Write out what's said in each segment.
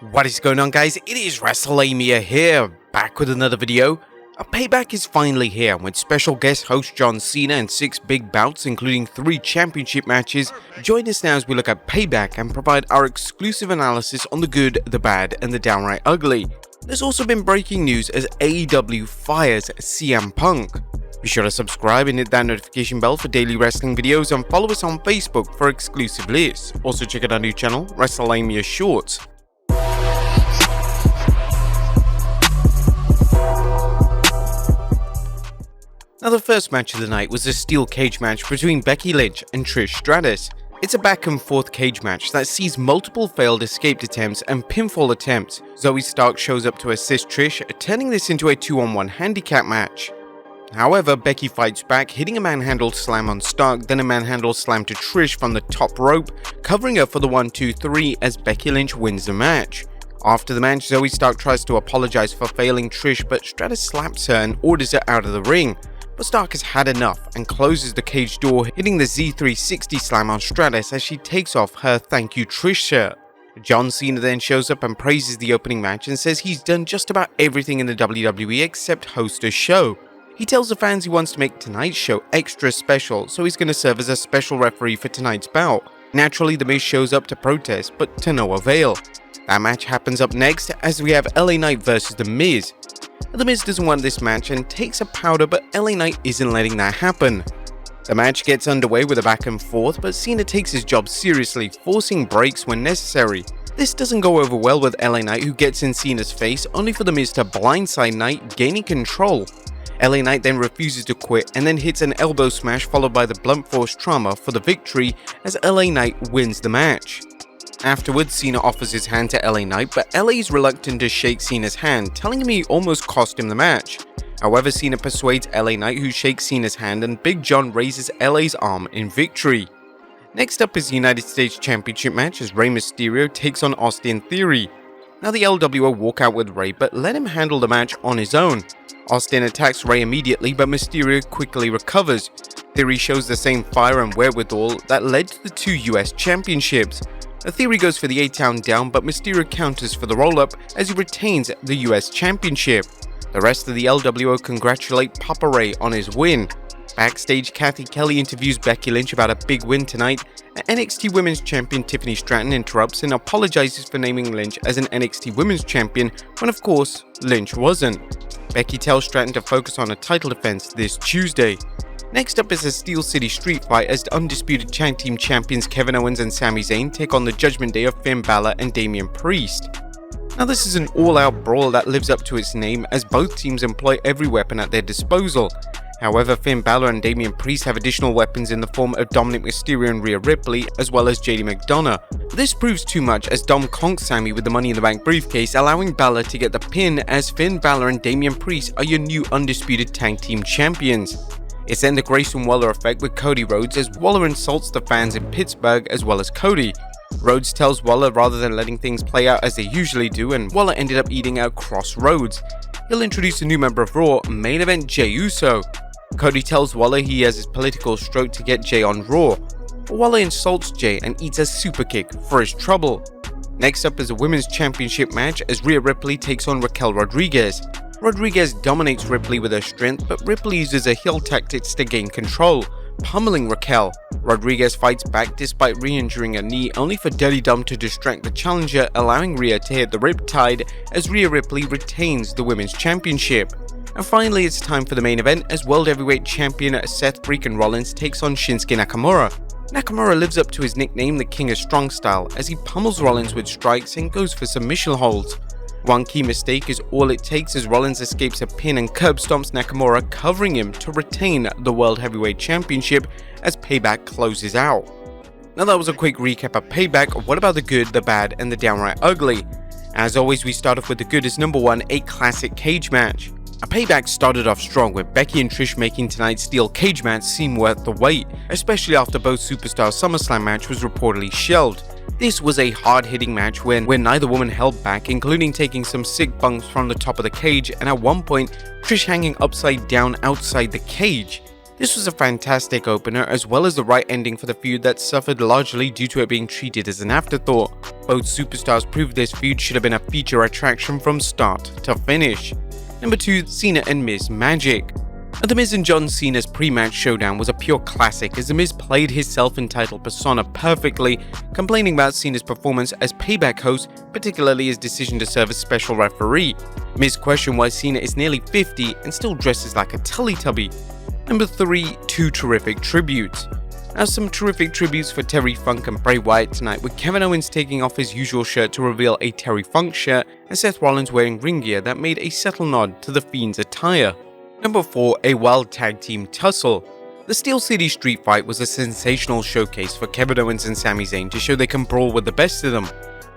What is going on, guys? It is Wrestlelamia here, back with another video. A Payback is finally here with special guest host John Cena and 6 big bouts including 3 championship matches. Join us now as we look at Payback and provide our exclusive analysis on the good, the bad and the downright ugly. There's also been breaking news as AEW fires CM Punk. Be sure to subscribe and hit that notification bell for daily wrestling videos and follow us on Facebook for exclusive lists. Also check out our new channel, Wrestlelamia Shorts. Now, the first match of the night was a steel cage match between Becky Lynch and Trish Stratus. It's a back and forth cage match that sees multiple failed escape attempts and pinfall attempts. Zoe Stark shows up to assist Trish, turning this into a 2-on-1 handicap match. However, Becky fights back, hitting a manhandle slam on Stark, then a manhandle slam to Trish from the top rope, covering her for the 1-2-3 as Becky Lynch wins the match. After the match, Zoe Stark tries to apologize for failing Trish, but Stratus slaps her and orders her out of the ring. But Stark has had enough and closes the cage door, hitting the Z360 slam on Stratus as she takes off her "Thank You Trish" shirt. John Cena then shows up and praises the opening match and says he's done just about everything in the WWE except host a show. He tells the fans he wants to make tonight's show extra special, so he's going to serve as a special referee for tonight's bout. Naturally, The Miz shows up to protest, but to no avail. That match happens up next as we have LA Knight versus The Miz. The Miz doesn't want this match and takes a powder, but LA Knight isn't letting that happen. The match gets underway with a back and forth, but Cena takes his job seriously, forcing breaks when necessary. This doesn't go over well with LA Knight, who gets in Cena's face, only for The Miz to blindside Knight, gaining control. LA Knight then refuses to quit and then hits an elbow smash followed by the blunt force trauma for the victory as LA Knight wins the match. Afterwards, Cena offers his hand to LA Knight, but LA is reluctant to shake Cena's hand, telling him he almost cost him the match. However, Cena persuades LA Knight, who shakes Cena's hand, and Big John raises LA's arm in victory. Next up is the United States Championship match as Rey Mysterio takes on Austin Theory. Now, the LWO walk out with Rey, but let him handle the match on his own. Austin attacks Rey immediately, but Mysterio quickly recovers. Theory shows the same fire and wherewithal that led to the 2 US championships. The Theory goes for the 8-count down, but Mysterio counters for the roll-up as he retains the US Championship. The rest of the LWO congratulate Papa Ray on his win. Backstage, Kathy Kelly interviews Becky Lynch about a big win tonight, and NXT Women's Champion Tiffany Stratton interrupts and apologizes for naming Lynch as an NXT Women's Champion when of course Lynch wasn't. Becky tells Stratton to focus on a title defense this Tuesday. Next up is a Steel City Street Fight as the undisputed tag team champions Kevin Owens and Sami Zayn take on the Judgment Day of Finn Balor and Damian Priest. Now, this is an all-out brawl that lives up to its name as both teams employ every weapon at their disposal. However, Finn Balor and Damian Priest have additional weapons in the form of Dominic Mysterio and Rhea Ripley, as well as JD McDonough. This proves too much as Dom conks Sami with the Money in the Bank briefcase, allowing Balor to get the pin as Finn Balor and Damian Priest are your new undisputed tag team champions. It's then the Grayson Waller effect with Cody Rhodes as Waller insults the fans in Pittsburgh as well as Cody. Rhodes tells Waller rather than letting things play out as they usually do, and Waller ended up eating out Crossroads. He'll introduce a new member of Raw, main event Jey Uso. Cody tells Waller he has his political stroke to get Jey on Raw. Waller insults Jey and eats a super kick for his trouble. Next up is a women's championship match as Rhea Ripley takes on Raquel Rodriguez. Rodriguez dominates Ripley with her strength, but Ripley uses her heel tactics to gain control, pummeling Raquel. Rodriguez fights back despite re-injuring her knee, only for Dirty Dom to distract the challenger, allowing Rhea to hit the Riptide as Rhea Ripley retains the women's championship. And finally, it's time for the main event as World Heavyweight Champion Seth freaking Rollins takes on Shinsuke Nakamura. Nakamura lives up to his nickname, the King of Strong Style, as he pummels Rollins with strikes and goes for submission holds. One key mistake is all it takes as Rollins escapes a pin and curb stomps Nakamura, covering him to retain the World Heavyweight Championship as Payback closes out. Now, that was a quick recap of Payback. What about the good, the bad, and the downright ugly? As always, we start off with the good as number 1, a classic cage match. A Payback started off strong with Becky and Trish making tonight's steel cage match seem worth the wait, especially after both Superstar SummerSlam match was reportedly shelved. This was a hard-hitting match where neither woman held back, including taking some sick bumps from the top of the cage and at one point Trish hanging upside down outside the cage. This was a fantastic opener, as well as the right ending for the feud that suffered largely due to it being treated as an afterthought. Both superstars proved this feud should have been a feature attraction from start to finish. Number 2, Cena and Miz Magic. The Miz and John Cena's pre-match showdown was a pure classic, as The Miz played his self-entitled persona perfectly, complaining about Cena's performance as Payback host, particularly his decision to serve as special referee. Miz questioned why Cena is nearly 50 and still dresses like a Teletubby. Number 3, 2 terrific tributes. Now, some terrific tributes for Terry Funk and Bray Wyatt tonight, with Kevin Owens taking off his usual shirt to reveal a Terry Funk shirt, and Seth Rollins wearing ring gear that made a subtle nod to The Fiend's attire. Number 4, a wild tag team tussle. The Steel City Street Fight was a sensational showcase for Kevin Owens and Sami Zayn to show they can brawl with the best of them.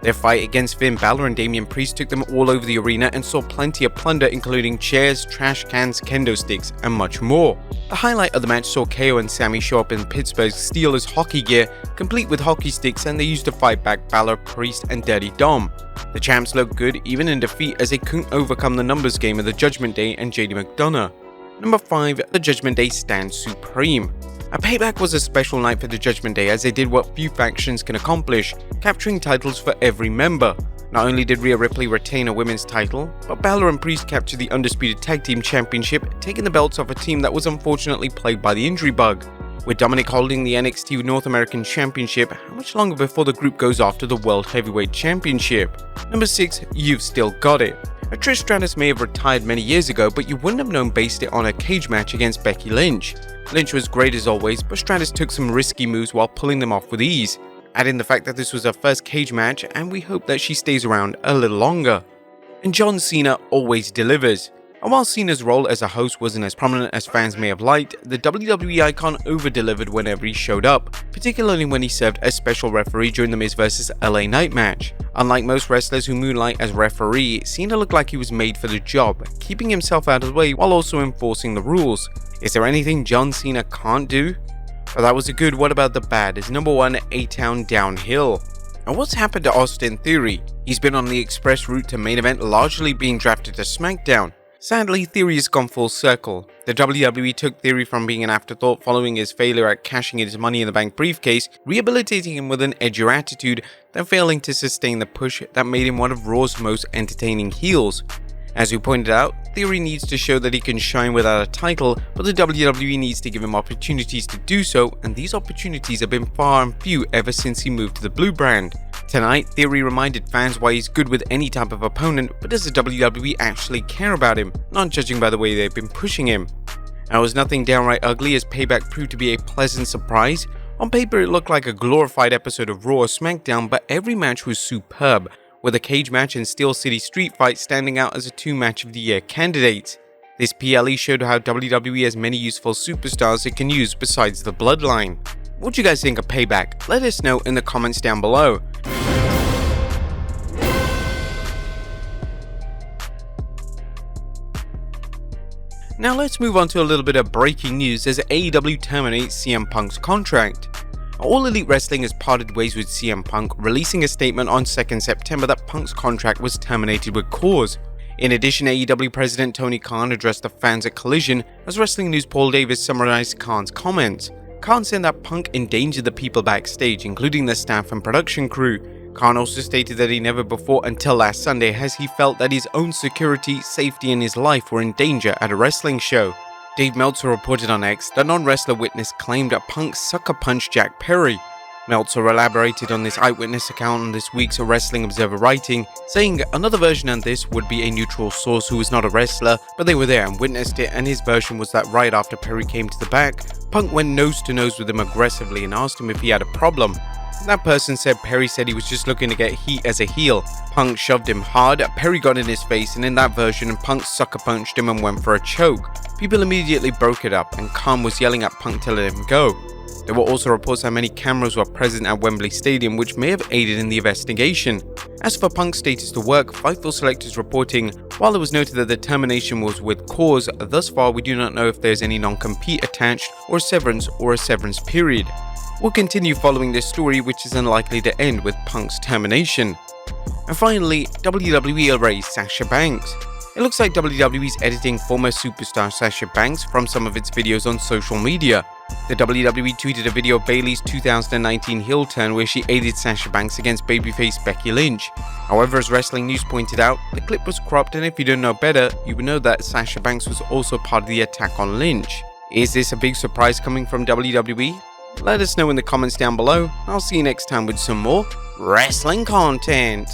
Their fight against Finn Balor and Damian Priest took them all over the arena and saw plenty of plunder, including chairs, trash cans, kendo sticks, and much more. The highlight of the match saw KO and Sami show up in Pittsburgh's Steelers hockey gear, complete with hockey sticks, and they used to fight back Balor, Priest, and Dirty Dom. The champs looked good even in defeat, as they couldn't overcome the numbers game of the Judgment Day and JD McDonough. Number 5, the Judgment Day stand supreme. A Payback was a special night for the Judgment Day, as they did what few factions can accomplish, capturing titles for every member. Not only did Rhea Ripley retain a women's title, but Balor and Priest captured the Undisputed Tag Team Championship, taking the belts off a team that was unfortunately plagued by the injury bug. With Dominic holding the NXT North American Championship, how much longer before the group goes after the World Heavyweight Championship? Number 6, You've Still Got It. Trish Stratus may have retired many years ago, but you wouldn't have known based it on a cage match against Becky Lynch. Lynch was great as always, but Stratus took some risky moves while pulling them off with ease. Add in the fact that this was her first cage match, and we hope that she stays around a little longer. And John Cena always delivers. And while Cena's role as a host wasn't as prominent as fans may have liked, the WWE icon over-delivered whenever he showed up, particularly when he served as special referee during the Miz vs LA Knight match. Unlike most wrestlers who moonlight as referee, Cena looked like he was made for the job, keeping himself out of the way while also enforcing the rules. Is there anything John Cena can't do? Well, that was a good. What about the bad? Is number 1, A-Town Downhill. And what's happened to Austin Theory? He's been on the express route to main event, largely being drafted to SmackDown. Sadly, Theory has gone full circle. The WWE took Theory from being an afterthought following his failure at cashing in his Money in the Bank briefcase, rehabilitating him with an edgier attitude, then failing to sustain the push that made him one of Raw's most entertaining heels. As we pointed out, Theory needs to show that he can shine without a title, but the WWE needs to give him opportunities to do so, and these opportunities have been far and few ever since he moved to the Blue brand. Tonight, Theory reminded fans why he's good with any type of opponent, but does the WWE actually care about him, not judging by the way they've been pushing him. Now, it was nothing downright ugly, as Payback proved to be a pleasant surprise. On paper, it looked like a glorified episode of Raw or SmackDown, but every match was superb, with a cage match and Steel City Street Fight standing out as a 2 Match of the Year candidates. This PLE showed how WWE has many useful superstars it can use besides the Bloodline. What do you guys think of Payback? Let us know in the comments down below. Now let's move on to a little bit of breaking news as AEW terminates CM Punk's contract. All Elite Wrestling has parted ways with CM Punk, releasing a statement on 2nd September that Punk's contract was terminated with cause. In addition, AEW President Tony Khan addressed the fans at Collision as Wrestling News Paul Davis summarized Khan's comments. Khan said that Punk endangered the people backstage, including the staff and production crew. Khan also stated that he never before until last Sunday has he felt that his own security, safety, and his life were in danger at a wrestling show. Dave Meltzer reported on X that non-wrestler witness claimed that Punk sucker punched Jack Perry. Meltzer elaborated on this eyewitness account on this week's Wrestling Observer writing, saying another version on this would be a neutral source who was not a wrestler, but they were there and witnessed it, and his version was that right after Perry came to the back, Punk went nose to nose with him aggressively and asked him if he had a problem. That person said Perry said he was just looking to get heat as a heel. Punk shoved him hard, Perry got in his face, and in that version, Punk sucker punched him and went for a choke. People immediately broke it up, and Khan was yelling at Punk to let him go. There were also reports that many cameras were present at Wembley Stadium, which may have aided in the investigation. As for Punk's status to work, Fightful Select is reporting, while it was noted that the termination was with cause, thus far we do not know if there is any non-compete attached, or a severance period. We'll continue following this story, which is unlikely to end with Punk's termination. And finally, WWE erased Sasha Banks. It looks like WWE's editing former superstar Sasha Banks from some of its videos on social media. The WWE tweeted a video of Bayley's 2019 heel turn where she aided Sasha Banks against babyface Becky Lynch. However, as Wrestling News pointed out, the clip was cropped, and if you don't know better, you would know that Sasha Banks was also part of the attack on Lynch. Is this a big surprise coming from WWE? Let us know in the comments down below. I'll see you next time with some more wrestling content.